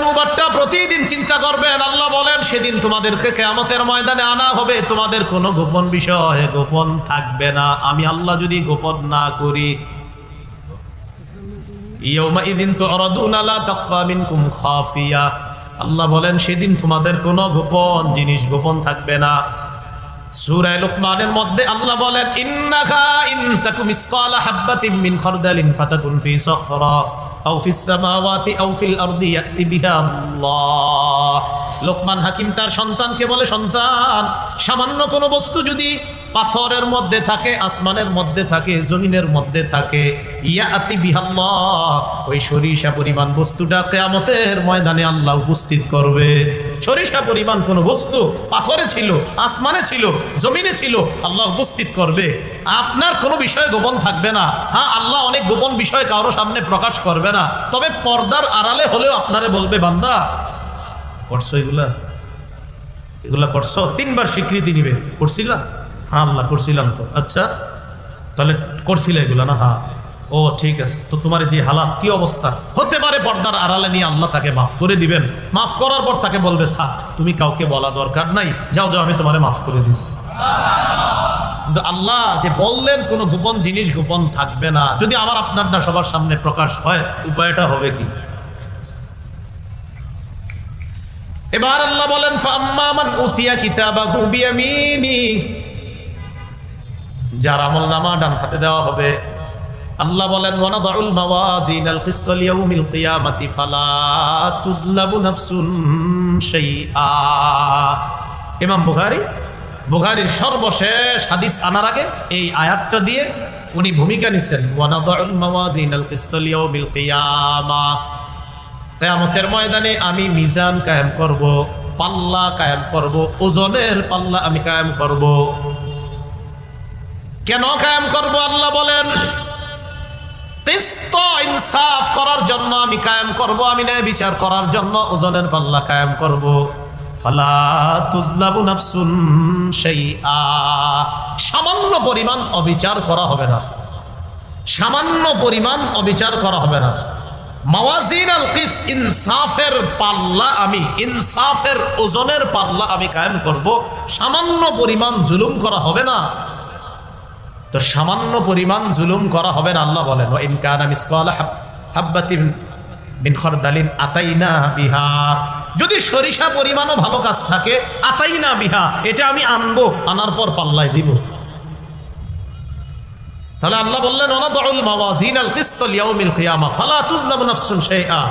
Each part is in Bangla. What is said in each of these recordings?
অনুবাদটা প্রতিদিন চিন্তা করবেন। আল্লাহ বলেন সেদিন তোমাদেরকে কিয়ামতের ময়দানে আনা হবে, তোমাদের কোনো গোপন বিষয় গোপন থাকবে না, আমি আল্লাহ যদি গোপন না করি। ইয়াউমাইযিন তু'রাদুনা লা তাখফা মিনকুম খাফিয়া, আল্লাহ বলেন সেদিন তোমাদের কোনো গোপন জিনিস গোপন থাকবে না। সূরা লুকমানের মধ্যে আল্লাহ বলেন ইন্নাকা ইন তাকুম মিসকালা হাববাতিন মিন খারদালিন ফাতাকুন ফি সাখরা আও ফিস সামাওয়াতি আও ফিল আরদি ইয়াতি বিহা আল্লাহ। লোকমান হাকিম তার সন্তানকে বলে, সন্তান, সামান্য কোনো বস্তু যদি পাথরের মধ্যে থাকে, আসমানের মধ্যে থাকে, জমিনের মধ্যে থাকে, ইয়াতি বিহা আল্লাহ, ওই সরিষা পরিমাণ বস্তুটা কিয়ামতের ময়দানে আল্লাহ উপস্থিত করবে। সরিষা পরিমাণ কোনো বস্তু পাথরে ছিল, আসমানে ছিল, জমিনে ছিল, আল্লাহ উপস্থিত করবে। আপনার কোনো বিষয় গোপন থাকবে না। হ্যাঁ, আল্লাহ অনেক গোপন বিষয় কারো সামনে প্রকাশ করবে না, তবে পর্দার আড়ালে হলেও আপনারে বলবে, বান্দা করছো এগুলা করছো, 3 বার স্বীকৃতি নিবে। করছিলা? হ্যাঁ আল্লাহ করছিলাম তো। আচ্ছা তাহলে করছিলে এগুলা না? হ্যাঁ। ও ঠিক আছে, তো তোমার যে হালাত কি অবস্থা হতে পারে, পর্দার আড়ালে নিয়ে আল্লাহ তাকে মাফ করে দিবেন। মাফ করার পর তাকে বলবে, থাক, তুমি কাউকে বলা দরকার নাই, যাও যাও, আমি তোমারে মাফ করে দিস। কিন্তু আল্লাহ যে বললেন কোনো গোপন জিনিস গোপন থাকবে না, যদি আমার আপনার না সবার সামনে প্রকাশ হয়, উপায়টা হবে কি? এবার আল্লাহ বলেন ফাম্মা মান উতিয়া কিতাবাহু বিয়ামিনি, যার আমলনামা ডান হাতে দেওয়া হবে, আল্লাহ বলেন ওয়ানাদাউল মাওয়াজিনাল কিসতা লিয়াউমিল কিয়ামাতি ফালা তুজলাবু নাফসুন শাইআ। ইমাম বুখারীর সর্বশেষ হাদিস আনার আগে এই আয়াতটা দিয়ে উনি ভূমিকা নিছেন, ওয়ানাদাউল মাওয়াজিনাল কিসতা লিয়াউমিল কিয়ামা, কিয়ামতের ময়দানে আমি মিজান কায়েম করব, পাল্লা কায়েম করব, ওজনের পাল্লা আমি কায়েম করব। কেন কায়েম করব? আল্লাহ বলেন কিসত, ইনসাফ করার জন্য আমি কায়েম করব, আমি ন্যায় বিচার করার জন্য ওজনের পাল্লা কায়েম করব। ফালা তুজলাবু নাফসুন শাইআ, সামান্য পরিমাণ অবিচার করা হবে না, সামান্য পরিমাণ অবিচার করা হবে না। মাওয়াজিনাল কিস, ইনসাফের পাল্লা আমি, ইনসাফের ওজনের পাল্লা আমি কায়েম করব, সামান্য পরিমাণ জুলুম করা হবে না। তো সামান্য পরিমাণ জুলুম করা হবে না। আল্লাহ বলেন ওয়া ইন কানা মিসকালা হাববাতিন মিন খারদালিন আতাইনা বিহা, যদি সরিষা পরিমাণও ভালো কাজ থাকে, আতাইনা বিহা, এটা আমি আনবো, আনার পর পাল্লায় দিব। তাহলে আল্লাহ বললেন ওয়ানাদাউল মাওয়াজিনাল কিসতা লিয়াউমিল কিয়ামা ফালা তুজলাবু নাফসুন শাইআ,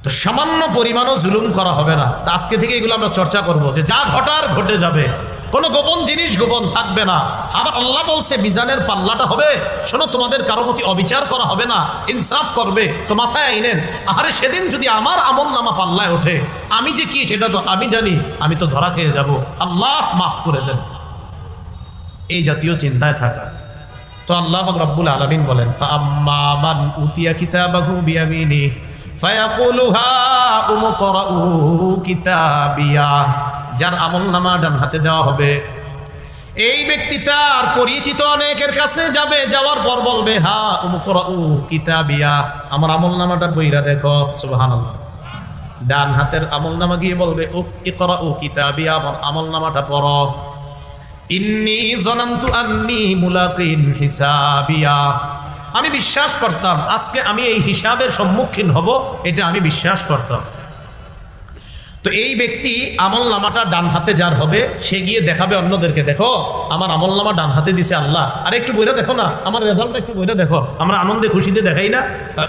তো সামান্য পরিমাণও জুলুম করা হবে না। তা আজকে থেকে এগুলো আমরা চর্চা করব, যে যা ঘটার ঘটে যাবে, কোনো গোপন জিনিস গোপন থাকবে না। আবার আল্লাহ বলছে মিজানের পাল্লাটা হবে, শোনো, তোমাদের কারো প্রতি অবিচার করা হবে না, ইনসাফ করবে। তো মাথায় আইনেন, আরে সেদিন যদি আমার আমল নামা পাল্লায় ওঠে, আমি যে কি সেটা তো আমি জানি, আমি তো ধরা খেয়ে যাব, আল্লাহ মাফ করে দেন, এই জাতীয় চিন্তায় থাকা। তো আল্লাহ রাব্বুল আলামিন বলেন ফাআম্মা মান উতিয়া কিতাবাহু বিয়ামিনি ফায়াকুলু হাউম করাউ কিতাবিয়া, যার আমলনামা ডান হাতে দেওয়া হবে, এই ব্যক্তি তার পরিচিত অনেকের কাছে যাবে, যাওয়ার পর বলবে হাউম করাউ কিতাবিয়া, আমার আমলনামাটা পড়া দেখো। সুবহানাল্লাহ। ডান হাতের আমলনামা গিয়ে বলবে ইকরাউ কিতাবিয়া, আমার আমলনামাটা পড়ো। ইন্নী যানানতু আন্নী মুলাকিন হিসাবিয়া, আমি বিশ্বাস করতাম আজকে আমি এই হিসাবের সম্মুখীন হব, এটা আমি বিশ্বাস করতাম। তো এই ব্যক্তি আমলনামাটা ডান হাতে যার হবে, সে গিয়ে দেখাবে অন্যদেরকে, দেখো আমার আমলনামা ডান হাতে দিছে আল্লাহ, আর একটু বইরা দেখো না, আমার রেজাল্টটা একটু বইরা দেখো। আমরা আনন্দে খুশিতে দেখাই না,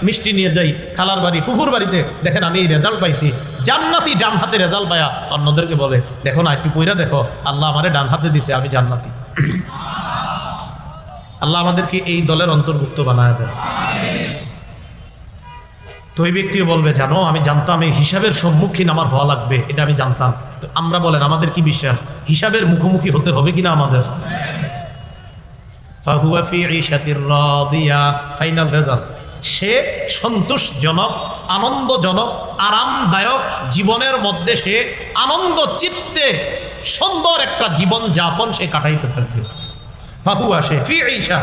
মিষ্টি নিয়ে যাই খালার বাড়ি, ফুফুর বাড়িতে, দেখেন আমি এই রেজাল্ট পাইছি, জান্নাতি ডান হাতে রেজাল্ট পায়া অন্যদেরকে বলে, দেখো না একটু বইরা দেখো, আল্লাহ আমারে ডান হাতে দিছে, আমি জান্নাতি। আল্লাহ আমাদেরকে এই দলের অন্তর্ভুক্ত বানায় দেন। তো ওই ব্যক্তিও বলবে, জানো আমি জানতাম এই হিসাবের সম্মুখীন আমার হওয়া লাগবে, এটা আমি জানতাম। তো আমরা বলেন আমাদের কি বিশ্বাস, হিসাবের মুখোমুখি হতে হবে কিনা আমাদের? ফাহুয়া ফি ঈশাতির রাদিয়া, ফাইনাল রেজাল্ট, সে সন্তোষজনক, আনন্দজনক, আরামদায়ক জীবনের মধ্যে সে আনন্দ চিত্তে সুন্দর একটা জীবন যাপন সে কাটাইতে থাকবে। ফাহুয়া সে ফি ঈশা,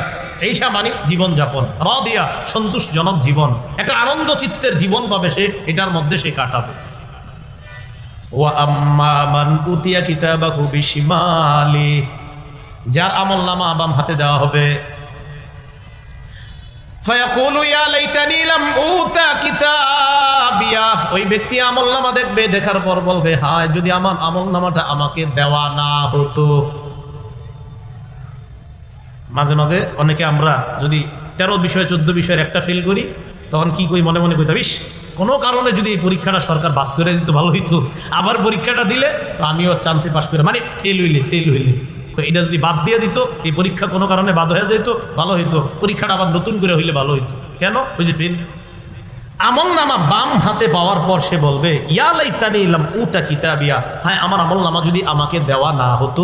ঈশা মানে জীবনযাপন, রাদিয়া সন্তোষজনক জীবন, একটা আনন্দ চিত্তের জীবন পাবে সে, এটার মধ্যে সে কাটাবে। ওয়া আম্মা মান উতিয়া কিতাবাহু বিশিমালি, যার আমলনামা বাম হাতে দেওয়া হবে, ফায়াকুলু ইয়া লাইতানি লাম উতা কিতাবিয়া, ওই ব্যক্তি আমলনামা দেখবে, দেখার পর বলবে হায় যদি আমার আমলনামাটা আমাকে দেওয়া না হতো। মাঝে মাঝে অনেকে আমরা যদি 13 বিষয় 14 বিষয়ের একটা ফেল করি, তখন কি কই মনে মনে কইতাম, ইস কোনো কারণে যদি এই পরীক্ষাটা সরকার বাদ করে দিত ভালো হইতো, আবার পরীক্ষাটা দিলে তো আমিও চান্সে পাস করে, মানে ফেল হইলে এটা যদি বাদ দিয়ে দিত, এই পরীক্ষা কোনো কারণে বাদ হয়ে যেত, ভালো হইতো, পরীক্ষাটা আবার নতুন করে হইলে ভালো হইতো। কেন? ওই যে ফেল। আমলনামা বাম হাতে পাওয়ার পর সে বলবে ইয়া লাইতানি লাম উতা কিতাবিয়া, হায় আমার আমলনামা যদি আমাকে দেওয়া না হতো।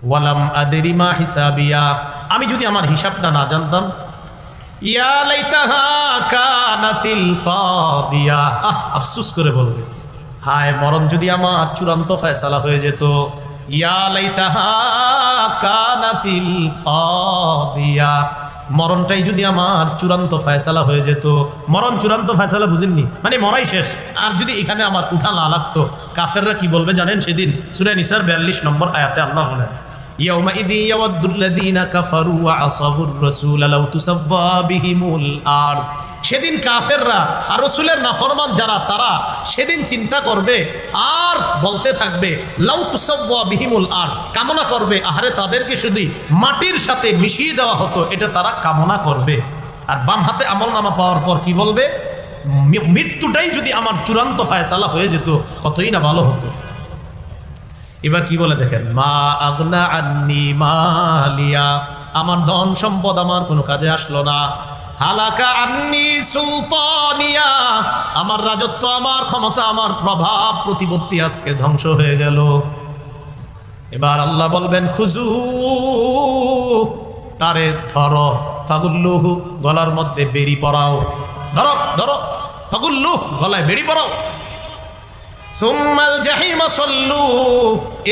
ওয়ালাম আদরি মা হিসাবিয়া, আমি যদি আমার হিসাবটা না জানতাম। ইয়া লাইতাহা কানাতিল কাদিয়া, আফসোস করে বলবে হায় মরণ যদি আমার চূড়ান্ত ফয়সালা হয়ে যেত। ইয়া লাইতাহা কানাতিল কাদিয়া, মরণটাই যদি আমার চূড়ান্ত ফয়সালা হয়ে যেত। মরণ চূড়ান্ত ফয়সালা বুঝেননি, মানে মরাই শেষ। আর যদি এখানে আমার উঠা না লাগতো, কাফেররা কি বলবে জানেন? সেদিন সূরা নিসার 42 নম্বর আয়াতে আল্লাহ বলেন ইয়াউমাইযি ইয়াওয়াদ্দুল্লাযীনা কাফারু ওয়া আসাবুর রাসূল লাউ তুসাব্বা বিহিমুল আরদ, সেদিন কাফেররা আর রাসূলের নাফরমান যারা, তারা সেদিন চিন্তা করবে আর বলতে থাকবে লাউ তুসাব্বা বিহিমুল আরদ, কামনা করবে আহারে তাদেরকে শুধু মাটির সাথে মিশিয়ে দেওয়া হতো, এটা তারা কামনা করবে। আর বাম হাতে আমলনামা পাওয়ার পর কি বলবে? মৃত্যুটাই যদি আমার চূড়ান্ত ফয়সালা হয়ে যেত কতই না ভালো হতো। এবার কি বলে দেখেন, মা আগনা আন্নি মালিয়া, আমার ধন সম্পদ আমার কোনো কাজে আসলো না। হালাকা আন্নি সুলতানিয়া, আমার রাজত্ব, আমার ক্ষমতা, আমার প্রভাব প্রতিপত্তি আজকে ধ্বংস হয়ে গেল। এবার আল্লাহ বলবেন খুজু, তারে ধরো, ফাগুল্লুহু, গলার মধ্যে বেড়ি পরাও, ধরো ধরো, ফাগুল্লুহ, গলায় বেড়ি পরাও। সুম্মাল জাহিমা সল্লু,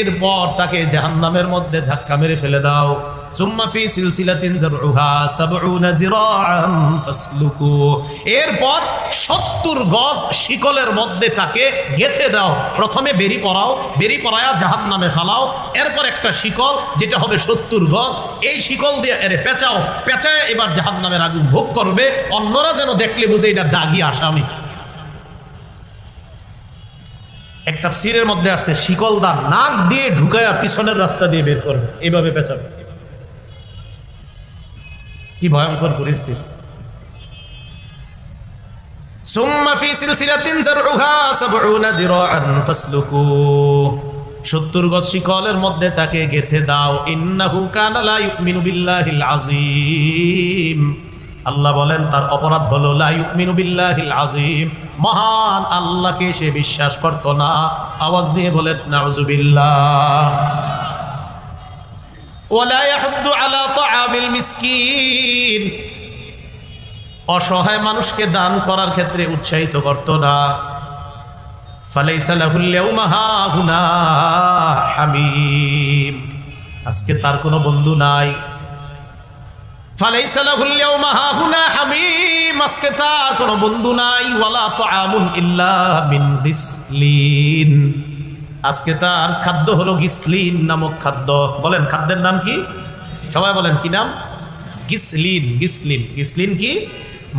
এরপর তাকে জাহান্নামের মধ্যে ধাক্কা মেরে ফেলে দাও। সুম্মা ফি সিলসিলাতিন যারউহা 70 যিরাআন ফাসলুকু, এরপর 70 গজ শিকলের মধ্যে তাকে গেঁথে দাও। প্রথমে বেরি পরাও, বেরি পরায়া জাহান্নামে ফেলাও, এরপর একটা শিকল যেটা হবে 70 গজ, এই শিকল দিয়ে এর পেঁচাও, পেঁচায় এবার জাহান্নামের আগুন ভোগ করবে। অন্যরা যেন দেখলে বুঝে এটা দাগী আসামি। এক তাফসীরের মধ্যে আসছে শিকলদার নাক দিয়ে ঢুকায়া পিছনের রাস্তা দিয়ে বের করবে, এইভাবে পেঁচাবে। কি ভয়ঙ্কর পরিস্থিতি। সুম্মা ফি সিলসিলাতিন যারউহা 70 যিরাআন ফাসলুকু, 70 গজ শিকলের মধ্যে তাকে গেঁথে দাও। ইন্নাহু কানা লা ইউমিনু বিল্লাহিল আযীম, আল্লাহ বলেন তার অপরাধ হলো লা ইউমিনু বিল্লাহিল আযীম, মহান আল্লাহকে সে বিশ্বাস করত না। আওয়াজ দিয়ে বলেন নাউযুবিল্লাহ। ওয়ালা ইয়াহুদ্দু আলা তাআমিল মিসকিন, অসহায় মানুষকে দান করার ক্ষেত্রে উৎসাহিত করত না। ফালাইসা লাহুল ইয়াউমা হাহুনা হামিম, আজকে তার কোনো বন্ধু নাই। ফালাইসা লাহুল ইয়াউমা হাহুনা হামিম, আজকে তার কোনো বন্ধু নাই। ওয়ালা তাআমুন ইল্লা মিন গিসলিন, আজকে তার খাদ্য হলো গিসলিন নামক খাদ্য। বলেন খাদ্যের নাম কি? সবাই বলেন কি নাম? গিসলিন। গিসলিন, গিসলিন কি?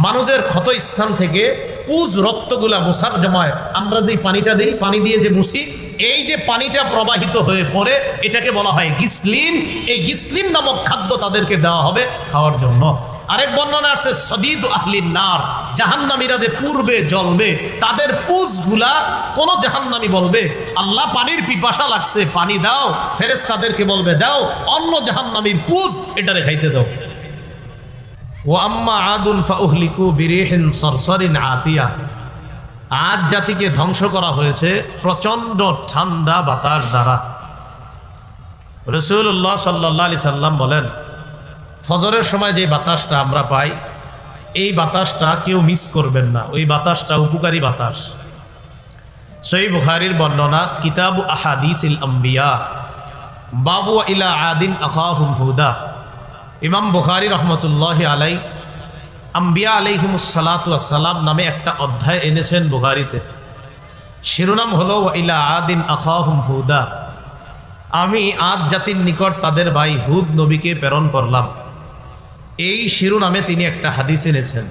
মানুষের ক্ষত স্থান থেকে পুজ রক্তগুলা মুছার জমায় আমরা যে পানিটা দিই, পানি দিয়ে যে মুছি, এই যে পানিটা প্রবাহিত হয়ে পড়ে, এটাকে বলা হয় গিসলিন। এই গিসলিন নামক খাদ্য তাদেরকে দেওয়া হবে খাওয়ার জন্য। আরেক বর্ণনা আছে সদীদ আহলিন নার, জাহান্নামীরা যে পূর্বে জ্বলবে, তাদের পুজগুলা কোন জাহান্নামী বলবে আল্লাহ পানির পিপাসা লাগছে, পানি দাও। ফেরেশতাদেরকে বলবে দাও। অন্য জাহান্নামীর পুজ এটারে খাইতে দাও। ও আম্মা আদুন ফাউহলিকু বিরিহিন সরসরিন আতিয়া, আদ জাতিকে ধ্বংস করা হয়েছে প্রচন্ড ঠান্ডা বাতাস দ্বারা। রাসূলুল্লাহ সাল্লাল্লাহু আলাইহি সাল্লাম বলেন ফজরের সময় যে বাতাসটা আমরা পাই, এই বাতাসটা কেউ মিস করবেন না, ওই বাতাসটা উপকারী বাতাস। সহিহ বুখারীর বর্ণনা, কিতাবু আহাদিসিল আম্বিয়া, বাবু ইলা আদিন আখাহুম হুদা। ইমাম বুখারী রহমতুল্লাহি আলাই আম্বিয়া আলাইহিমুস সালাতু ওয়াস সালাম নামে একটা অধ্যায় এনেছেন বুখারীতে। শিরোনাম হলো ওয়া ইলা আদিন আখাহুম হুদা। আমি আদ জাতির নিকট তাদের ভাই হুদ নবীকে প্রেরণ করলাম। এই শিরোনামে তিনি একটা হাদিস এনেছেন।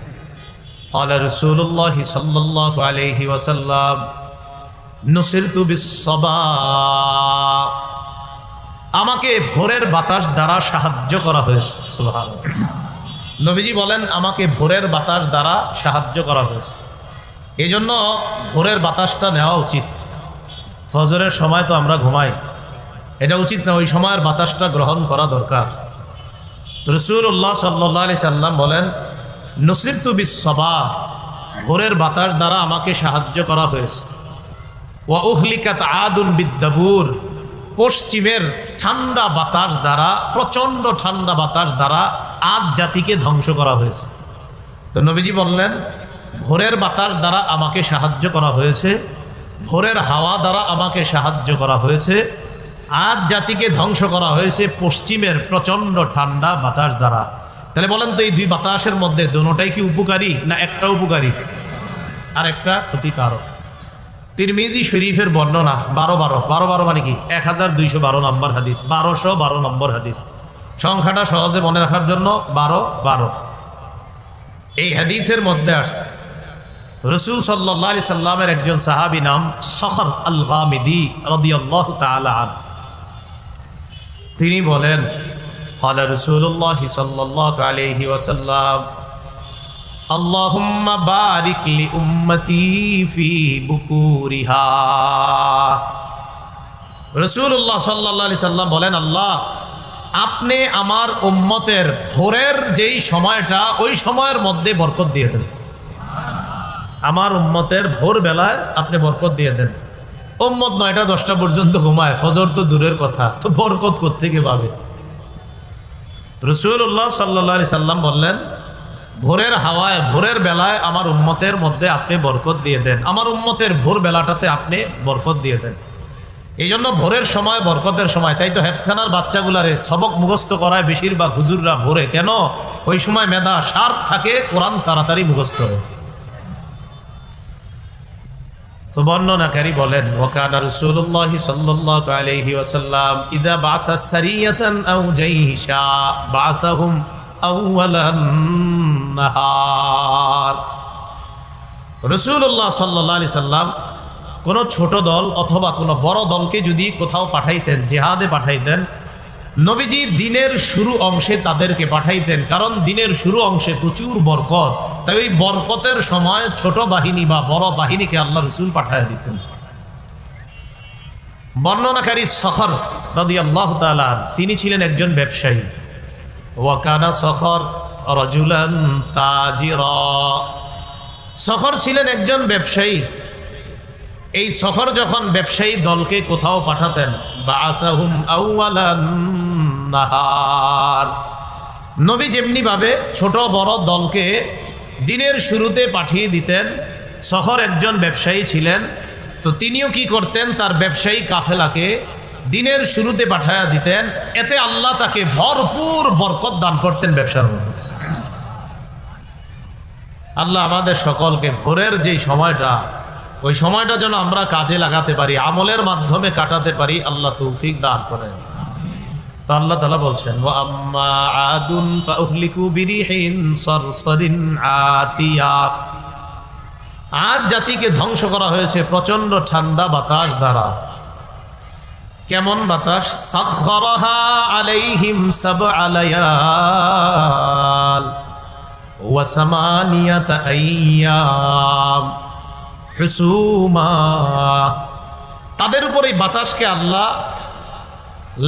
ক্বালা রাসূলুল্লাহ সাল্লাল্লাহু আলাইহি ওয়াসাল্লাম নুসিরতু বিস-সাবা। আমাকে ভোরের বাতাস দ্বারা সাহায্য করা হয়েছে। সুবহানাল্লাহ। নবীজি বলেন আমাকে ভোরের বাতাস দ্বারা সাহায্য করা হয়েছে। এই জন্য ভোরের বাতাসটা নেওয়া উচিত। ফজরের সময় তো আমরা ঘুমাই, এটা উচিত না, ওই সময়ের বাতাসটা গ্রহণ করা দরকার। রাসূলুল্লাহ সাল্লাল্লাহু আলাইহি সাল্লাম বলেন নুসিরতু বিস-সাবা, ভোরের বাতাস দ্বারা আমাকে সাহায্য করা হয়েছে। ওয়া উহলিকাত আদুন বিদ-দাবুর, পশ্চিমের ঠান্ডা বাতাস দ্বারা, প্রচণ্ড ঠান্ডা বাতাস দ্বারা আদ জাতিকে ধ্বংস করা হয়েছে। তো নবীজি বললেন ভোরের বাতাস দ্বারা আমাকে সাহায্য করা হয়েছে, ভোরের হাওয়া দ্বারা আমাকে সাহায্য করা হয়েছে, আদ জাতিকে ধ্বংস করা হয়েছে পশ্চিমের প্রচণ্ড ঠান্ডা বাতাস দ্বারা। তাহলে বলেন তো এই দুই বাতাসের মধ্যে দুটোটাই কি উপকারী না একটা উপকারী আর একটা ক্ষতিকারক? তিরমিজি শরীফের বর্ণনা 12 মানে কি 1212 নম্বর হাদিস, 1212 নম্বর হাদিস। সংখ্যাটা সহজে মনে রাখার জন্য 12। এই হাদিসের মধ্যে আসছে রাসূল সাল্লাল্লাহু আলাইহি সাল্লামের একজন সাহাবী নাম সখর আল গামিদি রাদিয়াল্লাহু তাআলা আনহু। তিনি বলেন ক্বালা রাসূলুল্লাহ সাল্লাল্লাহু আলাইহি ওয়াসাল্লাম আল্লাহুম্মা বারিক লি উম্মতি ফি বুকুরিহা। রাসূলুল্লাহ সাল্লাল্লাহু আলাইহি সাল্লাম বলেন আল্লাহ আপনি আমার উম্মতের ভোরের যেই সময়টা ওই সময়ের মধ্যে বরকত দিয়ে দেন। আমার উম্মতের ভোর বেলায় আপনি বরকত দিয়ে দেন। উম্মত 9টা-10টা পর্যন্ত ঘুমায়, ফজর তো দূরের কথা, তো বরকত কোত্থেকে পাবে? রাসূলুল্লাহ সাল্লাল্লাহু আলাইহি সাল্লাম বললেন ভোরের হাওয়ায়, ভোরের বেলায় আমার উম্মতের মধ্যে আপনি বরকত দিয়ে দেন, আমার উম্মতের ভোর বেলাটাতে আপনি বরকত দিয়ে দেন। এই জন্য ভোরের সময় বরকতের সময়। তাই তো হেফজখানার বাচ্চাগুলারে সবক মুখস্থ করায় বেশিরভাগ হুজুররা ভোরে। কেন? ওই সময় মেধা শার্প থাকে, কোরআন তাড়াতাড়ি মুখস্থ হয়। তো বর্ণনাকারী বলেন ওয়াকানা রাসূলুল্লাহ সাল্লাল্লাহু আলাইহি ওয়াসাল্লাম ইযা বাসা সারিয়াতান আও জাইশা বাসাহুম আউওয়ালান নাহার। রাসূলুল্লাহ সাল্লাল্লাহু আলাইহি সাল্লাম কোন ছোট দল অথবা কোন বড় দলকে যদি কোথাও পাঠাইতেন, জিহাদে পাঠাইতেন, নবীজি দিনের শুরু অংশে তাদেরকে পাঠাইতেন। কারণ দিনের শুরু অংশে প্রচুর বরকত, তাই ওই বরকতের সময় ছোট বাহিনী বা বড় বাহিনীকে আল্লাহ রাসূল পাঠাইয়া দিতেন। বর্ণনাকারী সখর রাদিয়াল্লাহু তাআলা তিনি ছিলেন একজন ব্যবসায়ী। ওয়া কানা সখর রাজুলান তাজিরা। সখর ছিলেন একজন ব্যবসায়ী। এই সখর যখন ব্যবসায়ী দলকে কোথাও পাঠাতেন, বাআসাহুম আউওয়ালান নাহার, নবী যেমনি ভাবে ছোট বড় দলকে দিনের শুরুতে পাঠিয়ে দিতেন, সখর একজন ব্যবসায়ী ছিলেন, তো তিনিও কি করতেন, তার ব্যবসায়ী কাফেলাকে দিনের শুরুতে পাঠায়া দিতেন। এতে আল্লাহ তাকে ভরপুর বরকত দান করতেন ব্যবসার মধ্যে। আল্লাহ আমাদের সকলকে ভোরের যেই সময়টা, ওই সময়টা যেন আমরা কাজে লাগাতে পারি, আমলের মাধ্যমে কাটাতে পারি, আল্লাহ তৌফিক দান করেন। তো আল্লাহ তাআলা বলছেন ওয়া আম্মা আদুন ফাউহলিকু বিরিহিন সারসারিন আতিয়া। আদ জাতিকে ধ্বংস করা হয়েছে প্রচন্ড ঠান্ডা বাতাস দ্বারা। কেমন বাতাস? সাখখারাহা আলাইহিম সাবআ লায়াল ওয়া সামানিয়াতা আইয়াম হুসুমা। তাদের উপর এই বাতাসকে আল্লাহ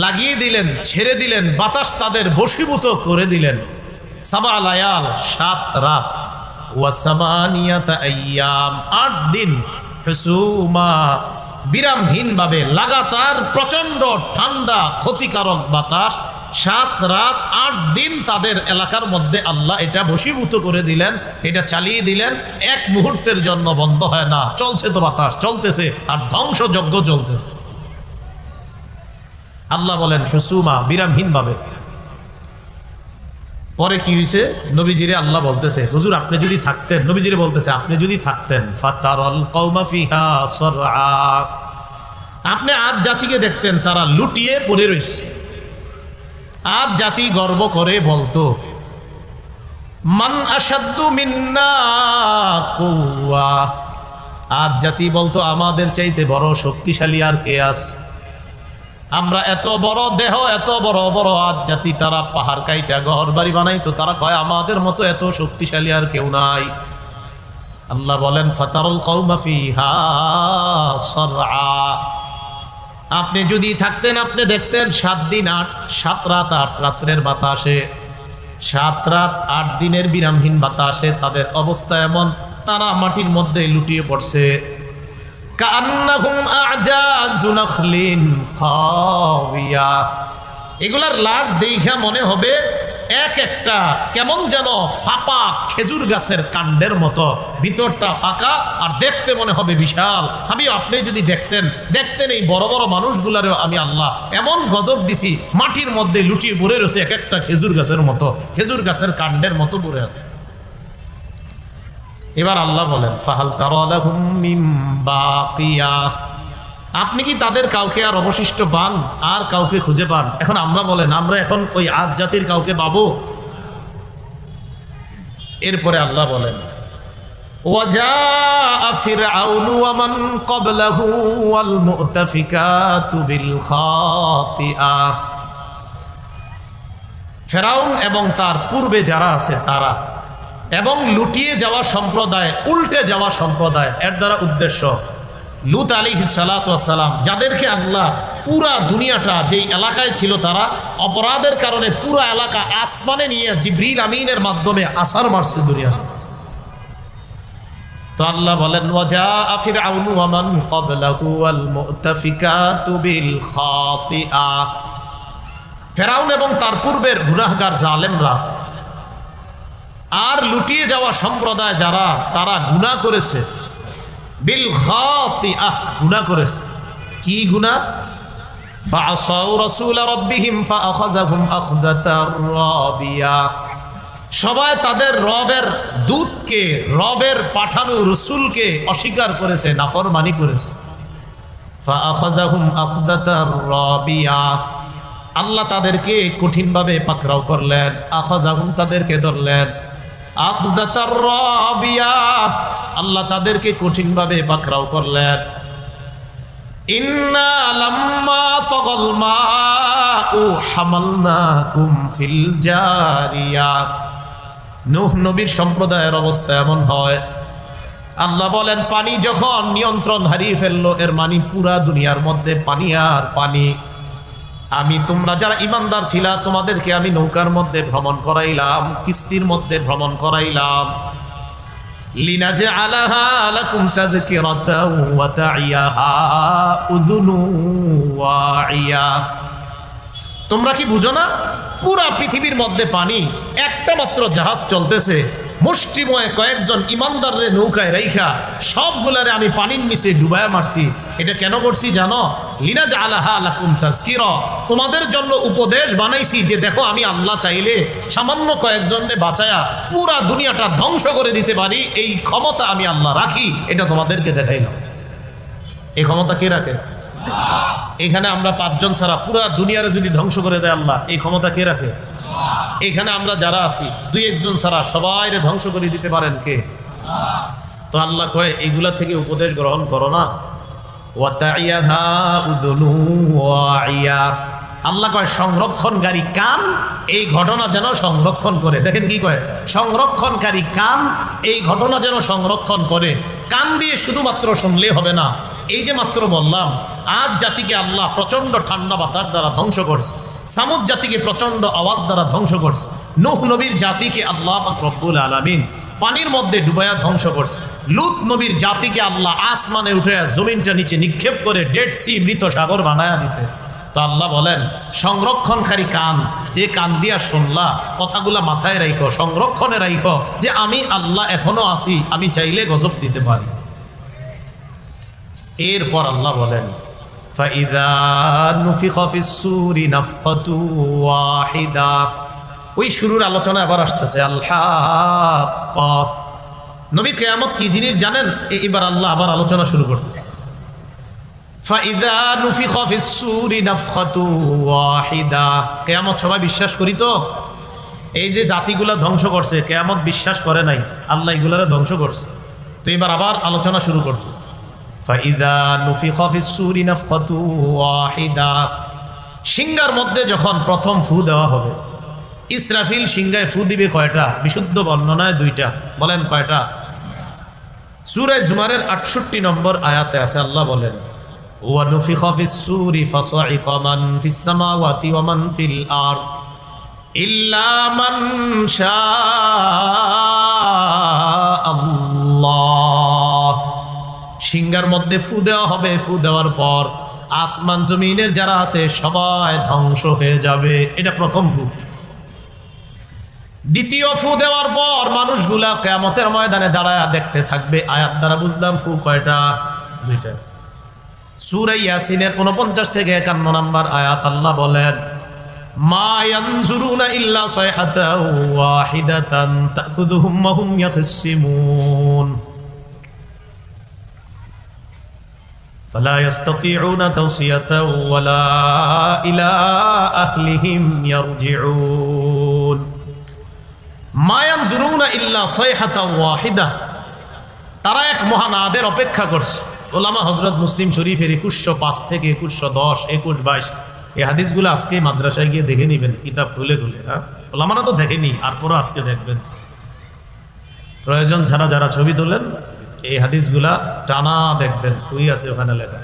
লাগিয়ে দিলেন, ছেড়ে দিলেন, বাতাস তাদের বশীভূত করে দিলেন। সাবা লায়াল 7 রাত, ওয়া সামানিয়াতা আইয়াম 8 দিন, হুসুমা বিরামহীনভাবে লাগাতার প্রচন্ড ঠান্ডা ক্ষতিকারক বাতাস 7 রাত 8 দিন তাদের এলাকার মধ্যে আল্লাহ এটা বশীভূত করে দিলেন, এটা চালিয়ে দিলেন। এক মুহূর্তের জন্য বন্ধ হয় না, চলছে তো বাতাস চলতেছে আর ধ্বংসযজ্ঞ চলতেছে। আল্লাহ বলেন হুসুমা, বিরামহীন ভাবে। পরে কি হয়েছে? নবীজিরে আল্লাহ বলতেছে, হুজুর আপনি যদি থাকতেন, নবীজিরে বলতেছে আপনি যদি থাকতেন, ফাতারাল কওমা ফিহা সরআ, আপনি আদ জাতিকে দেখতেন তারা লুটিয়ে পড়ে রয়েছে। আদ জাতি গর্ব করে বলতো, মান আশাদ্দু মিন্না কুওয়া, আদ জাতি বলতো আমাদের চাইতে বড় শক্তিশালী আর কে আছে? আমরা এত বড় দেহ, এত বড় বড় আদ জাতি, তারা পাহাড় কাইটা ঘর বাড়ি বানাইতো, তারা কয় আমাদের মতো এত শক্তিশালী আর কেউ নাই। আল্লাহ বলেন ফাতারুল কওমা ফিহা সরআ, আপনি যদি থাকতেন আপনি দেখতেন 7 দিন 7 রাত 8 রাত্রের বাতাসে, 7 রাত 8 দিনের বিরামহীন বাতাসে তাদের অবস্থা এমন, তারা মাটির মধ্যে লুটিয়ে পড়ছে। কান্নাহুম আ'জাযু নাখলিন খাওয়িয়া, এগুলার লাশ দেখা মনে হবে এক একটা কেমন যেন ফাঁপা খেজুর গাছের কাণ্ডের মতো, ভিতরটা ফাঁকা আর দেখতে মনে হবে বিশাল। আমি আপনি যদি দেখতেন এই বড় বড় মানুষগুলারও আমি আল্লাহ এমন গজব দিছি, মাটির মধ্যে লুটিয়ে পড়ে রয়েছে এক একটা খেজুর গাছের মতো, খেজুর গাছের কাণ্ডের মতো পড়ে আছে। এবার আল্লাহ বলেন ফাহাল তারা লাহুম মিন বাকিয়া, আপনি কি তাদের কাউকে আর অবশিষ্ট পান, আর কাউকে খুঁজে পান? এখন আমরা বলেন আমরা এখন ওই আদ জাতির কাউকে পাবো? এরপরে আল্লাহ বলেন ওয়াজাআ ফিরআউনু ওয়া মান ক্বাবলাহু ওয়াল মুতাফিকাতু বিল খাতিআ, ফেরাউন এবং তার পূর্বে যারা আছে তারা, এবং লুটিয়ে যাওয়া সম্প্রদায়, উল্টে যাওয়া সম্প্রদায়, এর দ্বারা উদ্দেশ্য লূত আলাইহিস সালাতু ওয়াস সালাম, যাদেরকে আল্লাহ পুরা দুনিয়াটা যেই এলাকায় ছিল তারা অপরাধের কারণে পুরা এলাকা আসমানে নিয়ে জিবরিল আমিনের মাধ্যমে আসার মারছে দুনিয়া। তো আল্লাহ বলেন ওয়াজাআ ফিরআউনু ওয়া মান ক্বাবলাহু ওয়াল মুতাফিকাতু বিল খাতিআ, ফেরাউন এবং তার পূর্বের গুনাহগার জালেমরা আর লুটিয়ে যাওয়া সম্প্রদায় যারা, তারা গুনাহ করেছে, বিল খাতিআহ, গুনাহ করেছে। কি গুনাহ? ফাআসাউ রাসূল রাব্বিহিম ফাআখাযাহুম আখযাতার রাবিয়া, সবাই তাদের রবের দূতকে, রবের পাঠানো রাসূলকে অস্বীকার করেছে, নাফরমানি করেছে। ফাআখাযাহুম আখযাতার রাবিয়া, আল্লাহ তাদেরকে কঠিনভাবে পাকড়াও করলেন। আখাযাহুম, তাদেরকে ধরলেন। আখযাতার রাবিয়া, আল্লাহ তাদেরকে কঠিনভাবে পাকড়াও করলেন। ইন্না লাম্মা তাগাল মাউ হামালনাকুম ফিল জারিয়া, নূহ নবীর সম্প্রদায়ের অবস্থা এমন হয়, আল্লাহ বলেন পানি যখন নিয়ন্ত্রণ হারিয়ে ফেললো, এর মানে পুরা দুনিয়ার মধ্যে পানি আর পানি। আমি তোমরা যারা ইমানদার ছিলা তোমাদেরকে আমি নৌকার মধ্যে ভ্রমণ করাইলাম, কিস্তির মধ্যে ভ্রমণ করাইলাম। লিনাজআলাহা লাকুম তাযকিরাতাও ওয়া তা'iয়াহা উযুনু ওয়াইয়া, তোমরা কি বুঝো না পুরা পৃথিবীর মধ্যে পানি, একটা মাত্র জাহাজ চলতেছে, মুষ্টিময় কয়েকজন ইমানদারের নৌকায় রাইখা সবগুলারে আমি পানির নিচে ডুবায়া মারছি। এটা কেন করছি জানো? লিনাজআলাহা লাকুম তাযকিরা, তোমাদের জন্য উপদেশ বানাইছি যে দেখো আমি আল্লাহ চাইলে সামান্য কয়েকজনকে বাঁচায়া পুরা দুনিয়াটা ধ্বংস করে দিতে পারি, এই ক্ষমতা আমি আল্লাহ রাখি, এটা তোমাদেরকে দেখাইলাম। এই ক্ষমতা কে রাখে? এখানে আমরা 5 জন ছাড়া পুরা দুনিয়ারে যদি ধ্বংস করে দেয় আল্লাহ, এই ক্ষমতা কে রাখে? এখানে আমরা যারা আছি 2-1 জন ছাড়া সবাইরে ধ্বংস করে দিতে পারেন কে? তো আল্লাহ কয় এইগুলা থেকে উপদেশ গ্রহণ করো না। ওয়াতাইয়াহা উযুনু ওয়াইয়া, আল্লাহ কয় সংরক্ষণকারী কান এই ঘটনা যেন সংরক্ষণ করে। দেখেন কি কয়, সংরক্ষণকারী কান এই ঘটনা যেন সংরক্ষণ করে। কান দিয়ে শুধুমাত্র শুনলে হবে না, এই যে মাত্র বললাম আদ জাতিকে আল্লাহ প্রচন্ড ঠান্ডা বাতাস দ্বারা ধ্বংস করছে, সামুদ জাতিকে প্রচন্ড আওয়াজ দ্বারা ধ্বংস করছে, নূহ নবীর জাতিকে আল্লাহ পাক রব্বুল আলামিন পানির মধ্যে ডুবায়া ধ্বংস করছে, লূত নবীর জাতিকে আল্লাহ আসমানে উঠে জমিনটা নিচে নিক্ষেপ করে ডেড সি, মৃত সাগর বানায়া দিছে। তো আল্লাহ বলেন সংরক্ষণকারী কান, যে কান দিয়া শুনলা কথাগুলা মাথায় রাখো, সংরক্ষণে রাখো যে আমি আল্লাহ এখনো আছি, আমি চাইলে গজব দিতে পারি। এরপর আল্লাহ বলেন ফাইদা নুফিখা ফিস সূরি নাফখাতু ওয়াহিদা। ওই শুরুর আলোচনা আবার আসতেছে, আল হাক্কা। নবী কিয়ামত কি জিনিস জানেন? এবার আল্লাহ আবার আলোচনা শুরু করতেছে। ফাইদা নুফিখা ফিস সূরি নাফখাতু ওয়াহিদা। কিয়ামত সবাই বিশ্বাস করি তো? এই যে জাতিগুলা ধ্বংস করছে, কিয়ামত বিশ্বাস করে নাই, আল্লাহ এগুলারে ধ্বংস করছে। তো এবার আবার আলোচনা শুরু করতেছে। ফাইদা নুফিখা ফিস সূরি নাফখাতু ওয়াহিদা। সিংহার মধ্যে যখন প্রথম ফু দেওয়া হবে, ইসরাফিল সিংহায় ফু দিবে কয়টা? বিশুদ্ধ বর্ণনায় দুইটা। বলেন কয়টা? সূরা জুমারের 68 নম্বর আয়াতে আছে, আল্লাহ বলেন ওয়া নুফিখা ফিস সূরি ফাসাইকা মান ফিস সামাওয়াতি ওয়া মান ফিল আরদ ইল্লা মান শাআল্লাহ। সিংহার মধ্যে ফু দেওয়া হবে, ফু দেওয়ার পর আসমান জমিনের যারা আছে সবাই ধ্বংস হয়ে যাবে। এটা প্রথম ফু। দ্বিতীয় ফু দেওয়ার পর মানুষগুলা কিয়ামতের ময়দানে দাঁড়ায় দেখতে থাকবে। আয়াত দ্বারা বুঝলাম ফু কয়টা? দুইটা। সূরা ইয়াসিনের 49 থেকে 51 নম্বর আয়াত, আল্লাহ বলেন মা ইয়ানজুরুনা ইল্লা সায়হাতান ওয়াহিদাতান তাখুযুহুম ওয়া হুম ইয়াখসিমুন ফালা ইস্তাতিউনা তাওসিয়াতান ওয়ালা ইলা আহলিহিম ইয়ারজিউন। মা ইয়ানজুরুনা ইল্লা সায়হাতান ওয়াহিদা। তারা এক মহানাদের অপেক্ষা করছে। ওলামা হযরত মুসলিম শরীফের 2105 থেকে 2110, 2122 এই হাদিসগুলো আজকে মাদ্রাসায় গিয়ে দেখে নেবেন, কিতাব খুলে খুলে। হ্যাঁ, ওলামারা তো দেখেনি, আর পরে আজকে দেখবেন। প্রয়োজন ছাড়া যারা ছবি তোলেন এই হাদিসগুলা টানা দেখবেন, কই আছে ওখানে লেখা।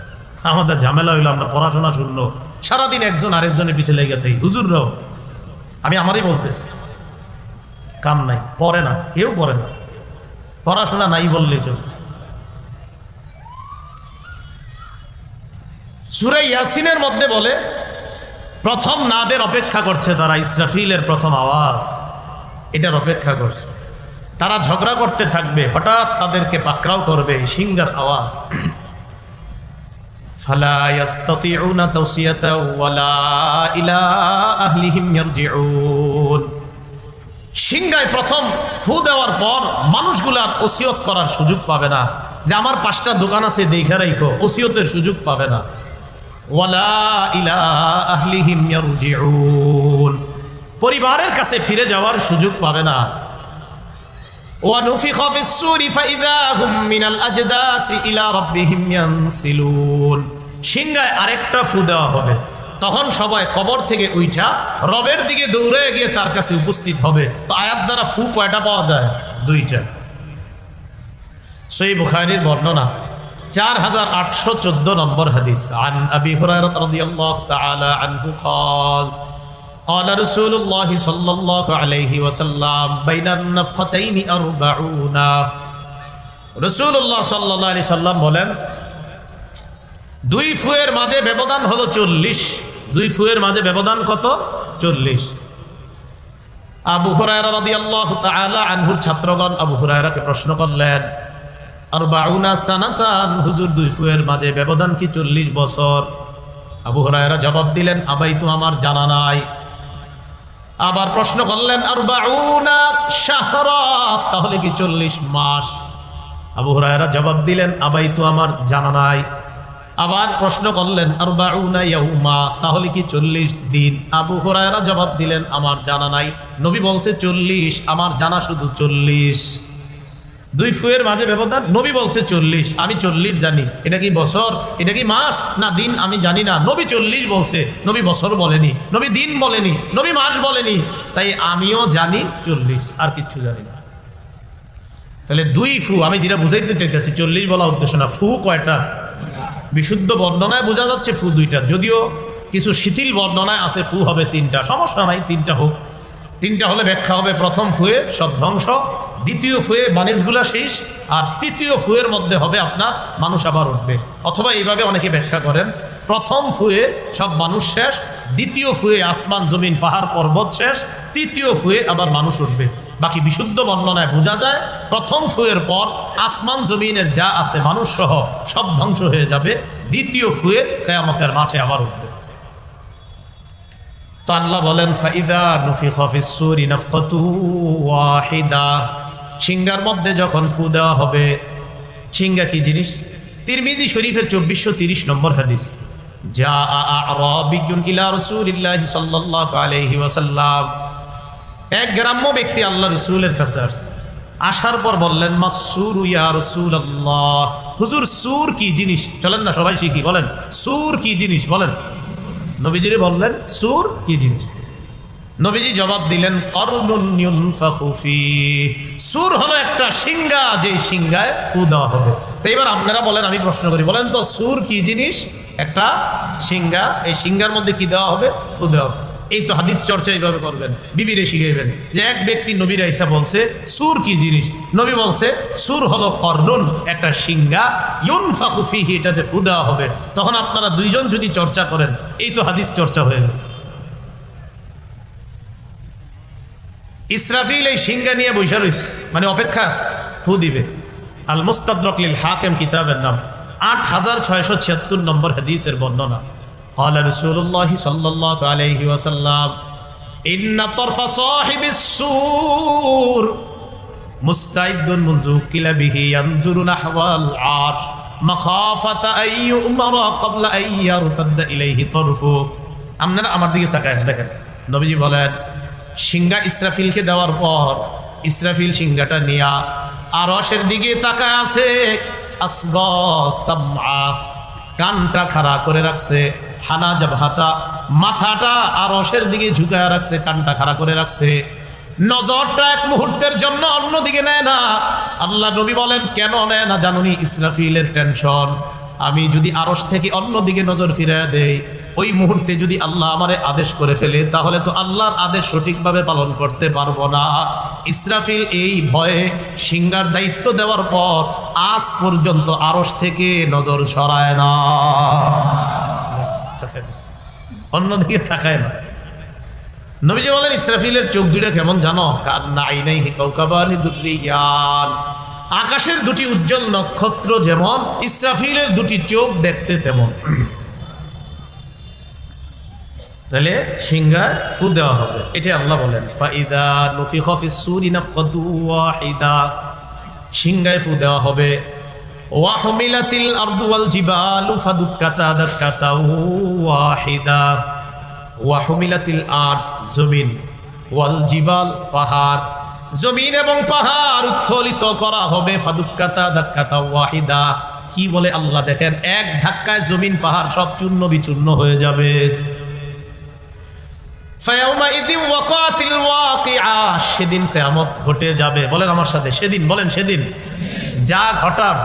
আমাদের ঝামেলা হইলো আমরা পড়াশোনা শুনলো, সারাদিন একজন আরেকজনের পিছিয়ে লেগে থাকি। হুজুররাও, আমি আমারই বলতেছি, কাম নাই, পড়ে না, কেউ পড়ে না, পড়াশোনা নাই বললেই চলে। সূরা ইয়াসিনের মধ্যে বলে প্রথম নাদের অপেক্ষা করছে তারা, ইসরাফিলের প্রথম আওয়াজ, এটার অপেক্ষা করছে। তারা ঝগড়া করতে থাকবে, হঠাৎ তাদেরকে পাকড়াও করবে সিংহার আওয়াজ। ফালা ইস্তাতিউনা তাওসিয়াতা ওয়ালা ইলা আহলিহিম ইয়ারজিউন। সিংহায় প্রথম ফু দেওয়ার পর মানুষগুলার ওসিয়ত করার সুযোগ পাবে না, যে আমার 5টা দোকান আছে দেখে রাখো, ওসিয়তের সুযোগ পাবে না। ওয়ালা ইলা আহলিহিম ইয়ারজিউন। পরিবারের কাছে ফিরে যাওয়ার সুযোগ পাবে না। ওয়া নুফিখা ফিস সূরি ফাইযা হুম মিনাল আজদাসি ইলা রাব্বিহিম ইয়ানসিলুন। সিংহায় আরেকটা ফু দেওয়া হবে, তখন সবাই কবর থেকে উঠা রবের দিকে দৌড়ে গিয়ে তার কাছে উপস্থিত হবে। তো আয়াত দ্বারা ফু কয়টা পাওয়া যায়? দুইটা। সহিহ বুখারীর বর্ণনা 4814 নম্বর হাদিস। আন আবি হুরায়রা রাদিয়াল্লাহু তাআলা আনহু قال قال رسول الله صلى الله عليه وسلم بين النفختين 40। রাসূলুল্লাহ সাল্লাল্লাহু আলাইহি সাল্লাম বলেন দুই ফুয়ের মাঝে ব্যবধান হলো 40। দুই ফুয়ের মাঝে ব্যবধান কত? 40। আবু হুরায়রা রাদিয়াল্লাহু তাআলা আনহুর ছাত্রগণ আবু হুরায়রাকে প্রশ্ন করলেন, 40 সানাতান, হুজুর দুই ফুয়ের মাঝে ব্যবধান কি 40 বছর? আবু হুরায়রা জবাব দিলেন, আবাইতু, আমার জানা নাই। আবার প্রশ্ন করলেন, 40 শাহরা, তাহলে কি 40 মাস? আবু হুরায়রা জবাব দিলেন, আবাইতু, আমার জানা নাই। আবার প্রশ্ন করলেন, 40 ইয়াউমা, তাহলে কি 40 দিন? আবু হুরায়রা জবাব দিলেন, আমার জানা নাই। নবী বলছে 40, আমার জানা শুধু 40। দুই ফুয়ের মাঝে ব্যবধান, নবী বলছে 40, আমি 40 জানি। এটা কি বছর? এটা কি মাস না দিন? আমি জানি না। নবী 40 বলছে, নবী বছর বলেনি, নবী দিন বলেনি, নবী মাস বলেনি, তাই আমিও জানি 40, আর কিচ্ছু জানি না। তাহলে দুই ফু, আমি যেটা বুঝাইতে চাইতেছি 40 বলা উদ্দেশ্য না। ফু কয়টা? বিশুদ্ধ বর্ণনায় বোঝা যাচ্ছে ফু 2টা, যদিও কিছু শিথিল বর্ণনায় আছে ফু হবে 3টা। সমস্যা নাই, 3টা হোক। 3টা হলে ব্যাখ্যা হবে প্রথম ফুয়ে সব ধ্বংস, দ্বিতীয় ফুয়ে মানুষগুলা শেষ, আর তৃতীয় ফুয়ের মধ্যে হবে আপনার মানুষ আবার উঠবে। অথবা এইভাবে অনেকে ব্যাখ্যা করেন, প্রথম ফুয়ে সব মানুষ শেষ, দ্বিতীয় ফুয়ে আসমান জমিন পাহাড় পর্বত শেষ, তৃতীয় ফুয়ে আবার মানুষ উঠবে। বাকি বিশুদ্ধ বর্ণনায় বোঝা যায় প্রথম ফুয়ের পর আসমান জমিনের যা আছে মানুষ সহ সব ধ্বংস হয়ে যাবে, দ্বিতীয় ফুয়ে কিয়ামতের মাঠে আবার উঠবে। তো আল্লাহ বলেন ফাইদা নুফিখা ফিস-সূরি নাফকাতু ওয়াহিদা, সিংহার মধ্যে যখন ফু দেওয়া হবে। সিংহা কি জিনিস? তিরমিজি শরীফের 2430 নম্বর হাদিস, যা আ'রাবিয়্যুন ইলা রাসূলিল্লাহি সাল্লাল্লাহু আলাইহি ওয়াসাল্লাম, এক গ্রাম্য ব্যক্তি আল্লাহ রাসূলের কাছে আসছে। আসার পর বললেন মাসসুরু ইয়া রাসূলুল্লাহ, হুজুর সূর কি জিনিস? চলেন না সবাই শিখি, বলেন সূর কি জিনিস বলেন। নবীজি বললেন সূর কি জিনিস? নবীজি জবাব দিলেন করনুন ইউনফাখু ফীহ, সূর হলো একটা সিংহা, যে সিংহায় ফু দেওয়া হবে। তো এবার আপনারা বলেন, আমি প্রশ্ন করি, বলেন তো সূর কি জিনিস? একটা সিংহা, এই সিংহার মধ্যে কি দেওয়া হবে? ফু দেওয়া হবে। এই তো হাদিস চর্চা এইভাবে করবেন, বিবিরে শিখাইবেন যে এক ব্যক্তি নবীর আইসা বলছে সূর কি জিনিস? নবী বলছে সূর হলো করনুন, একটা সিংহা, ইউনফাখু ফীহি, এটাতে ফু দেওয়া হবে। তখন আপনারা দুইজন যদি চর্চা করেন, এই তো হাদিস চর্চা হয়ে গেল। ইসরাফিল এই সিংহা নিয়ে বৈশা রইছে, মানে অপেক্ষা ফু দিবে। আল মুস্তাদরাক লিল হাকিম কিতাবের নাম, 8676 নম্বর হাদিসের বর্ণনা। قال رسول الله صلى الله عليه وسلم إن طرف صاحب السور مستعد منذ وكل به ينظر نحو العرش مخافة أن يؤمر قبل أن يرتد إليه طرفه। আপনারা আমার দিকে তাকান, দেখেন নবীজি বলেন সিংহা ইসরাফিলকে দেওয়ার পর ইসরাফিল সিংহাটা নিয়া আরশের দিকে তাকায় আছে, আসগা সামআ, কানটা খাড়া করে রাখছে, হানা জাবহাতা, মাথাটা আরশের দিকে ঝুঁকায় রাখছে, কানটা খাড়া করে রাখছে, নজরটা এক মুহূর্তের জন্য অন্যদিকে নেয় না। আল্লাহ নবী বলেন কেন নেয় না জানুনি? ইসরাফিলের টেনশন, আমি যদি আরশ থেকে অন্যদিকে নজর ফিরিয়ে দেই, ওই মুহূর্তে যদি আল্লাহ আমারে আদেশ করে ফেলে, তাহলে তো আল্লাহর আদেশ সঠিকভাবে পালন করতে পারবো না। ইসরাফিল এই ভয়ে সিংহার দায়িত্ব দেওয়ার পর আজ পর্যন্ত আরশ থেকে নজর সরায় না, অন্যদিকে তাকায় না। নবীজি বলেন ইসরাফিলের চোখ দুইটা কেমন জানো? কান্না আইনাইহি কাওকাবানি দুররিয়ান, আকাশের দুটি উজ্জ্বল নক্ষত্র যেমন, ইসরাফিলের দুটি চোখ দেখতে তেমন। তাহলে সিংহায় ফু দেওয়া হবে, এটা আল্লাহ বলেন ফাইদা নুফিখা ফিস-সূরি নাফকাতু ওয়াহিদা, সিংহায় ফু দেওয়া হবে। ওয়া হুমিলাতিল আরদু ওয়াল জিবালু ফাদুক্কাতা দাক্কাতা ওয়াহিদা, ওয়া হুমিলাতিল আরদ জমিন, ওয়াল জিবাল পাহাড়, জমিন এবং পাহাড় উত্তোলিত করা হবে, ফাদুক্কাতা দাক্কাতা ওয়াহিদা। কি বলে আল্লাহ দেখেন, এক ধাক্কায় জমিন পাহাড় সব চূর্ণ বিচূর্ণ হয়ে যাবে। ফায়াউমাইযিন ওয়াকাতিল ওয়াকিআ, সেদিন কিয়ামত ঘটে যাবে। বলেন আমার সাথে, সেদিন, বলেন সেদিন, যা ঘটার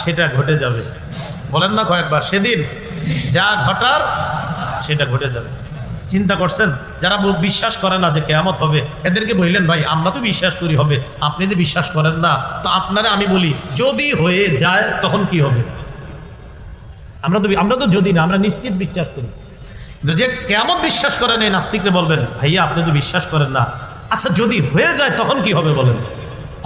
সেটা ঘটে যাবে। বলেন না কয়েকবার, সেদিন যা ঘটার সেটা ঘটে যাবে। চিন্তা করছেন? যারা বিশ্বাস করে না যে কিয়ামত হবে, এদেরকে বললেন ভাই আমরা তো বিশ্বাস করি হবে, আপনি যে বিশ্বাস করেন না, তো আপনারা আমি বলি যদি হয়ে যায় তখন কি হবে? আমরা তো যদি না, আমরা নিশ্চিত বিশ্বাস করি। যে কিয়ামত বিশ্বাস করেন এই নাস্তিকরে বলবেন ভাইয়া আপনি তো বিশ্বাস করেন না, আচ্ছা যদি হয়ে যায় তখন কি হবে? বলেন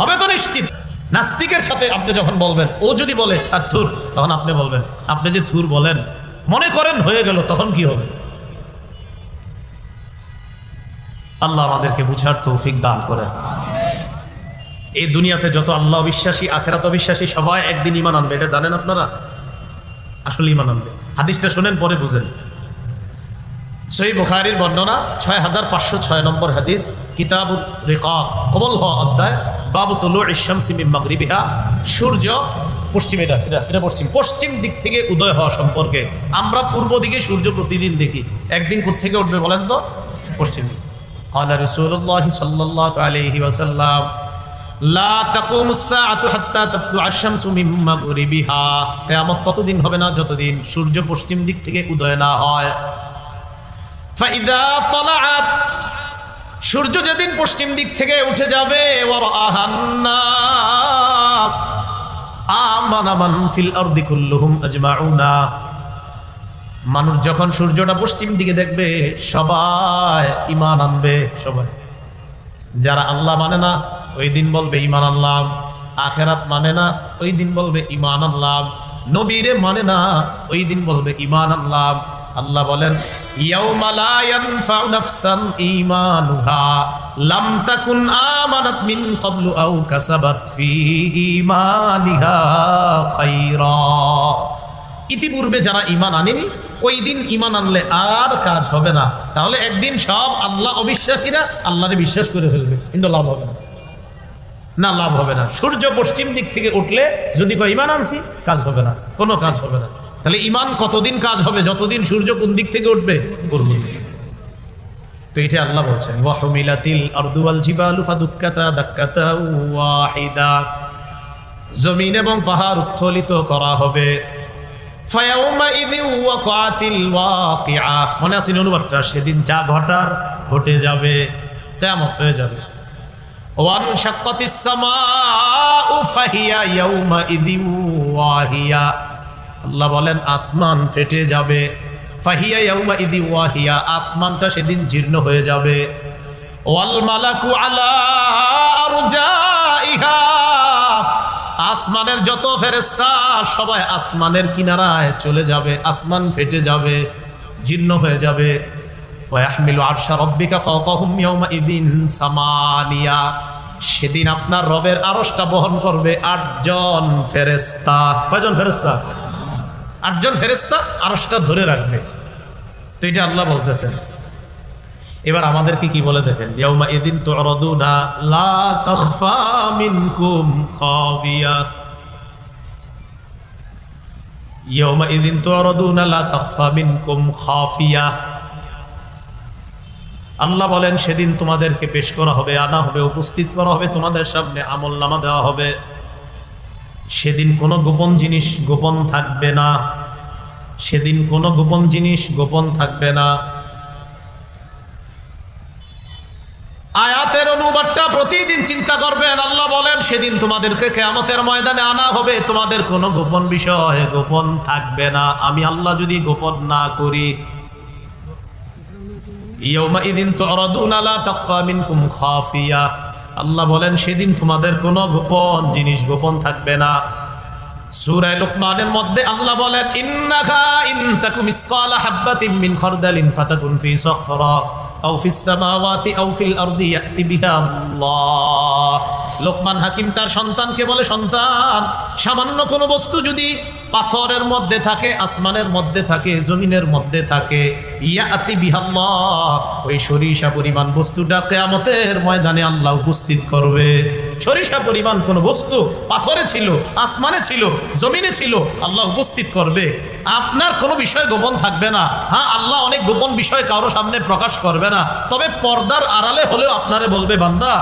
হবে তো নিশ্চিত। নাস্তিকের সাথে আপনি যখন বলবেন, ও যদি বলে আর থুর, তখন আপনি বলবেন আপনি যে থুর বলেন, মনে করেন হয়ে গেল, তখন কি হবে? আল্লাহ আমাদেরকে বুঝার তৌফিক দান করেন। এই দুনিয়াতে যত আল্লাহ বিশ্বাসী, আখিরাত বিশ্বাসী সবাই একদিন ঈমান আনবে, এটা জানেন আপনারা? আসলে ঈমান আনবে। হাদিসটা শুনেন পরে বুঝেন। সহিহ বুখারীর বর্ণনা 6506 নম্বর হাদিস, কিতাবুর রিকাব, কবল হওয়া অধ্যায়, বাবু তুলুইশ শামসি মিন মাগরিবিহা, সূর্য পশ্চিমে, এটা পশ্চিম দিক থেকে উদয় হওয়া সম্পর্কে। আমরা পূর্ব দিকে সূর্য প্রতিদিন দেখি, একদিন কোত্থেকে উঠবে বলেন তো? পশ্চিম দিকে। قال رسول الله صلى الله عليه وسلم لا تقوم الساعة حتى تطلع الشمس من مغربها, কিয়ামত ততদিন হবে না যতদিন সূর্য পশ্চিম দিক থেকে উদয় না হয়। فإذا طلعت, সূর্য যেদিন পশ্চিম দিক থেকে উঠে যাবে, ورآها الناس آمن من في الأرض كلهم أجمعون, মানুষ যখন সূর্যটা পশ্চিম দিকে দেখবে সবাই ঈমান আনবে, সবাই। যারা আল্লাহ মানে না ওই দিন বলবে ঈমান আনলাম, আখিরাত মানে না ওই দিন বলবে ঈমান আনলাম, নবীরে মানে না ওই দিন বলবে ঈমান আনলাম। আল্লাহ বলেন ইয়াউমা লা ইয়ানফাউ নাফসান ঈমানুহা লাম তাকুন আমানাত মিন ক্বাবলু আও কাসাবাত ফি ঈমানিহা খায়রা। ইতিপূর্বে যারা ঈমান আনেনি ওই দিন ঈমান আনলে আর কাজ হবে না। তাহলে একদিন সব আল্লাহ অবিশ্বাসীরা আল্লাহরে বিশ্বাস করে ফেলবে, কিন্তু লাভ হবে না, না লাভ হবে না। সূর্য পশ্চিম দিক থেকে উঠলে যদি কয় ঈমান আনছি, কাজ হবে না, কোনো কাজ হবে না। তাহলে ঈমান কতদিন কাজ হবে? যতদিন সূর্য কোন দিক থেকে উঠবে, পূর্ব দিক। তো এটা আল্লাহ বলছেন ওয়া হুমিলাতিল আরদু ওয়াল জিবালু ফাদুক্কাতা দাক্কাতা ওয়াহিদা, জমিন এবং পাহাড় উত্তোলিত করা হবে। ফায়াউমাইযি ওয়াকাতিল ওয়াকিআ, মনে আছে অনুবাদটা? সেদিন যা ঘটার ঘটে যাবে, কিয়ামত হয়ে যাবে। ওয়ানশাক্কাতিস সামাউ ফাহিয়া ইয়াউমাইযি ওয়াহিয়া, আল্লাহ বলেন আসমান ফেটে যাবে। ফাহিয়া ইয়াউমাইযি ওয়াহিয়া, আসমানটা সেদিন জীর্ণ হয়ে যাবে। ওয়াল মালাকু আলা আরজাইহা, আসমানের যত ফেরেশতা সবাই আসমানের কিনারায় চলে যাবে, আসমান ফেটে যাবে, জীর্ণ হয়ে যাবে। ওয়া ইয়াহমিলু আরশা রাব্বিকা ফাওকাহুম ইয়াউমাইযিন সামানিয়া, সেদিন আপনার রবের আরশটা বহন করবে 8 জন ফেরেশতা। কয়জন ফেরেশতা? 8 জন ফেরেশতা আরশটা ধরে রাখবে। তো এটা আল্লাহ বলতেছেন। এবার আমাদেরকে কি বলে দেখেন, ইয়াউমা ইদিন তু'রাদুনা লা তাখফা মিনকুম খাফিয়া, ইয়াউমা ইদিন তু'রাদুনা লা তাখফা মিনকুম খাফিয়া। আল্লাহ বলেন সেদিন তোমাদেরকে পেশ করা হবে, আনা হবে, উপস্থিত করা হবে, তোমাদের সামনে আমলনামা দেওয়া হবে। সেদিন কোনো গোপন জিনিস গোপন থাকবে না, সেদিন কোনো গোপন জিনিস গোপন থাকবে না। আয়াতের অনুবাদটা প্রতিদিন চিন্তা করবেন। আল্লাহ বলেন সেদিন তোমাদেরকে কিয়ামতের ময়দানে আনা হবে, তোমাদের কোনো গোপন বিষয় গোপন থাকবে না, আমি আল্লাহ যদি গোপন না করি। ইয়াউমাইযিন তু'রাদুনা লা তাখফা মিনকুম খাফিয়া, আল্লাহ বলেন সেদিন তোমাদের কোনো গোপন জিনিস গোপন থাকবে না। সূরা লুকমানের মধ্যে আল্লাহ বলেন ইন্নাকা ইন তাকুম মিসকালা হাববাতিন মিন খারদালিন ফাতাকুন ফি সাখরা আও ফিস সামাওয়াতি আও ফিল আরদি ইয়াতি বিহা আল্লাহ। লোকমান হাকিম তার সন্তানকে বলে, সন্তান, সামান্য কোনো বস্তু যদি পাথরের মধ্যে থাকে, আসমানের মধ্যে থাকে, জমিনের মধ্যে থাকে, ইয়াতি বিহা আল্লাহ, ওই সরিষা পরিমাণ বস্তুটা কিয়ামতের ময়দানে আল্লাহ উপস্থিত করবে। সরিষা পরিমাণ কোনো বস্তু পাথরে ছিল, আসমানে ছিল, জমিনে ছিল, আল্লাহ উপস্থিত করবে। আপনার কোনো বিষয় গোপন থাকবে না। হ্যাঁ, আল্লাহ অনেক গোপন বিষয় কারো সামনে প্রকাশ করবে না, তবে পর্দার আড়ালে হলেও আপনারে বলবে, বান্দা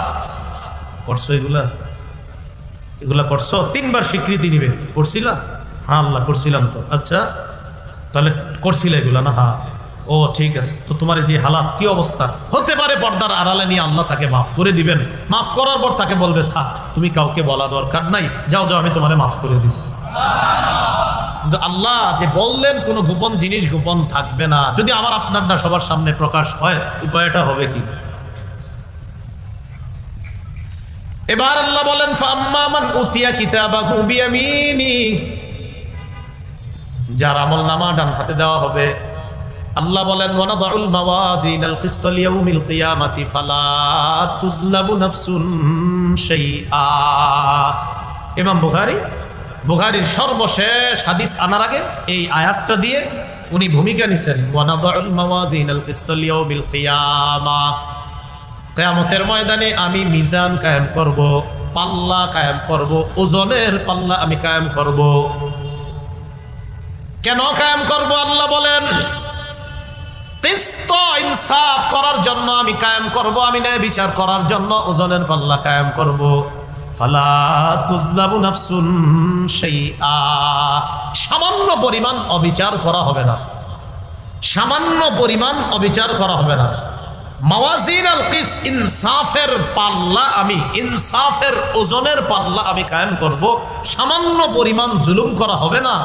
করছো এগুলা, এগুলা করছো। 3 বার স্বীকৃতি নিবে, করছিলাম? হ্যাঁ আল্লাহ করছিলাম। তো আচ্ছা, তাহলে করছিলে এগুলা না? হ্যাঁ। ও ঠিক আছে, তো তোমার যে হালাত কি অবস্থা হতে পারে, পর্দার আড়ালে নিয়ে আল্লাহ তাকে মাফ করে দিবেন। মাফ করার পর তাকে বলবে, থাক, তুমি কাউকে বলা দরকার নাই, যাও যাও, আমি তোমারে মাফ করে দিস। কিন্তু আল্লাহ যে বললেন কোনো গোপন জিনিস গোপন থাকবে না, যদি আমার আপনারটা সবার সামনে প্রকাশ হয়, উপায়টা হবে কি? এবার আল্লাহ বলেন ফাম্মা মান উতিয়া কিতাবাহু বিয়ামিনি, যার আমলনামা ডান হাতে দেওয়া হবে। আল্লাহ বলেন ওয়ানাদাউল মাওয়াজিনাল কিসতা লিয়াউমিল কিয়ামাতি ফালা তুজলামু নাফসুন শাইআ। ইমাম বুখারীর সর্বশেষ হাদিস আনার আগে এই আয়াতটা দিয়ে উনি ভূমিকা নিছেন, ওয়ানাদাউল মাওয়াজিনাল কিসতা লিয়াউমিল কিয়ামা, কিয়ামতের ময়দানে আমি মিজান কায়েম করব, পাল্লা কায়েম করব, ওজনের পাল্লা আমি কায়েম করব। কেন কায়েম করব? আল্লাহ বলেন কিসত, ইনসাফ করার জন্য আমি কায়েম করব, আমি ন্যায় বিচার করার জন্য ওজনের পাল্লা কায়েম করব। ফালা তুজলামু নাফসুন শাইআ, সামান্য পরিমাণ অবিচার করা হবে না, সামান্য পরিমাণ অবিচার করা হবে না। মাওয়াজিন আল কিস, ইনসাফের পাল্লা আমি, ইনসাফের ওজনের পাল্লা আমি কায়েম করব, সামান্য পরিমাণ জুলুম করা হবে না।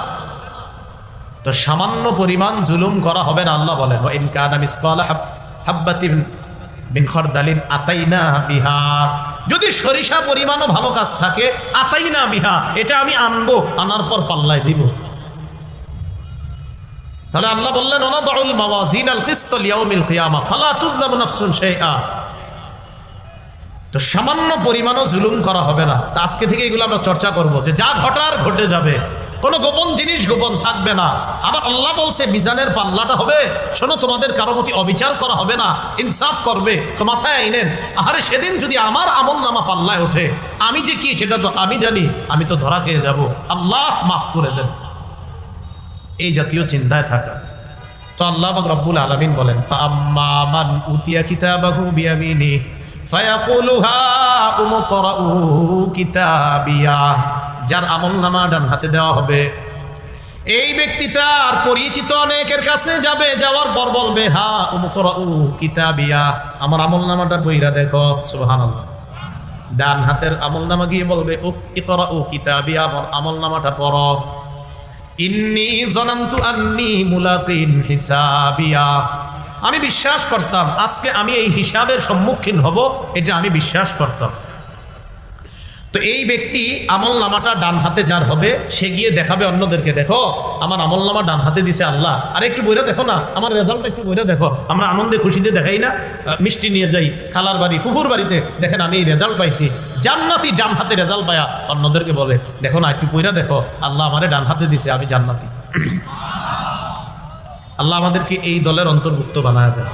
তো সামান্য পরিমাণ জুলুম করা হবে না। আল্লাহ বলেন ওয়া ইন কানা মিসকালা হাববাতিন মিন খারদালিন আতাইনা বিহা, যদি সরিষা পরিমাণও ভালো কাজ থাকে আতাইনা বিহা, এটা আমি আনবো, আনার পর পাল্লায় দিব। তাহলে আল্লাহ বললেন ওয়ানাদউল মাওয়াজিনাল কিসত লিয়াউমিল কিয়ামা ফালা তুযলামু নাফসুন শাইআ। তো সামান্য পরিমাণও জুলুম করা হবে না। তা আজকে থেকে এগুলো আমরা চর্চা করব যে যা ঘটার ঘটে যাবে, কোনো গোপন জিনিস গোপন থাকবে না। আবার আল্লাহ বলছে মিজানের পাল্লাটা হবে, শোনো তোমাদের কারো প্রতি অবিচার করা হবে না, ইনসাফ করবে। তো মাথায় আইনেন, আরে সেদিন যদি আমার আমল নামা পাল্লায় ওঠে, আমি যে কি সেটা তো আমি জানি, আমি তো ধরা খেয়ে যাব, আল্লাহ মাফ করে দেন। এই জাতীয় চিন্তায় থাকা। তো আল্লাহ পাক রব্বুল আলামিন বলেন ফাআম্মা মান উতিয়া কিতাবাহু বিয়ামিনি ফায়াকুলু হাউম করাউ কিতাবিয়া, যার আমলনামা ডান হাতে দেওয়া হবে, এই ব্যক্তি তার পরিচিত অনেকের কাছে যাবে, যাওয়ার পর বলবে হাউম করাউ কিতাবিয়া, আমার আমলনামাটা পড়া দেখো। সুবহানাল্লাহ। ডান হাতের আমলনামা গিয়ে বলবে ইকরাউ কিতাবিয়া, আমার আমলনামাটা পড়ো। ইন্নী যনান্তু আন্নী মুলাকিন হিসাবিয়া, আমি বিশ্বাস করতাম আজকে আমি এই হিসাবের সম্মুখীন হব, এটা আমি বিশ্বাস করতাম। তো এই ব্যক্তি আমল নামাটা ডান হাতে যার হবে, সে গিয়ে দেখাবে অন্যদেরকে, দেখো আমার আমল নামা ডান হাতে দিছে আল্লাহ, আর একটু বইরা দেখো না, আমার রেজাল্ট একটু বইরা দেখো। আমরা আনন্দে খুশিতে দেখাই না, মিষ্টি নিয়ে যাই খালার বাড়ি ফুফুর বাড়িতে, দেখেন আমি এই রেজাল্ট পাইছি। জান্নাতি ডান হাতে রেজাল্ট পায়া অন্যদেরকে বলে, দেখো না একটু বইরা দেখো, আল্লাহ আমারে ডান হাতে দিছে, আমি জান্নাতি। আল্লাহ আমাদেরকে এই দলের অন্তর্ভুক্ত বানায় দেয়।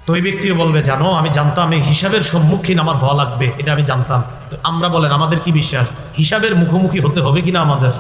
তো ওই ব্যক্তিও বলবে, জানো আমি জানতাম এই হিসাবের সম্মুখীন আমার হওয়া লাগবে, এটা আমি জানতাম। তো আমরা বলেন আমাদের কি বিশ্বাস, হিসাবের মুখোমুখি হতে হবে কিনা আমাদের?